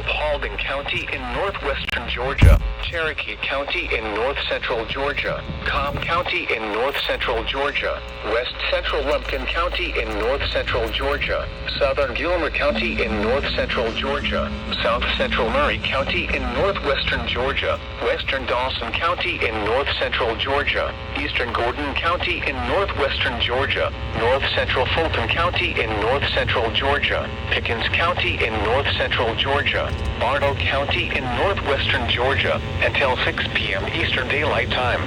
of Paulding County in northwestern Georgia, Cherokee County in north-central Georgia, Cobb County in north-central Georgia, West Central Lumpkin County in north-central Georgia, Southern Gilmer County in north-central Georgia, South-central Murray County in northwestern Georgia, Western Dawson County in north-central Georgia, Eastern Gordon County in northwestern Georgia, North-central Fulton County in north-central Georgia, Pickens County in north-central Georgia, Bartow County in northwestern Georgia, until 6 p.m. Eastern Daylight Time.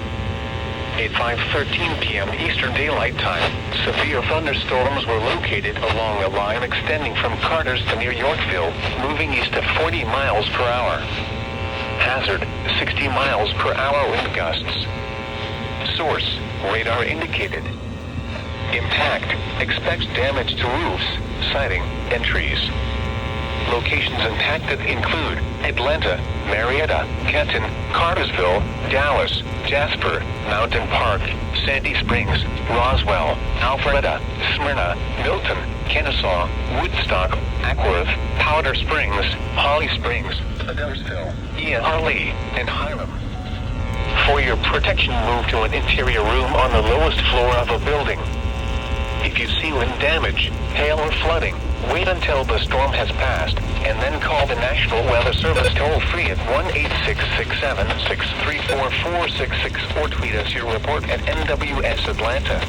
At 5:13 p.m. Eastern Daylight Time, severe thunderstorms were located along a line extending from Carters to near Yorkville, moving east at 40 miles per hour. Hazard, 60 miles per hour wind gusts. Source, radar indicated. Impact, expects damage to roofs, siding, and trees. Locations impacted include Atlanta, Marietta, Kenton, Cartersville, Dallas, Jasper, Mountain Park, Sandy Springs, Roswell, Alpharetta, Smyrna, Milton, Kennesaw, Woodstock, Ackworth, Powder Springs, Holly Springs, Adamsville, Ian Harley, and Hiram. For your protection, move to an interior room on the lowest floor of a building. If you see wind damage, hail or flooding, wait until the storm has passed, and then call the National Weather Service toll-free at 1-866-763-4466 or tweet us your report at NWS Atlanta.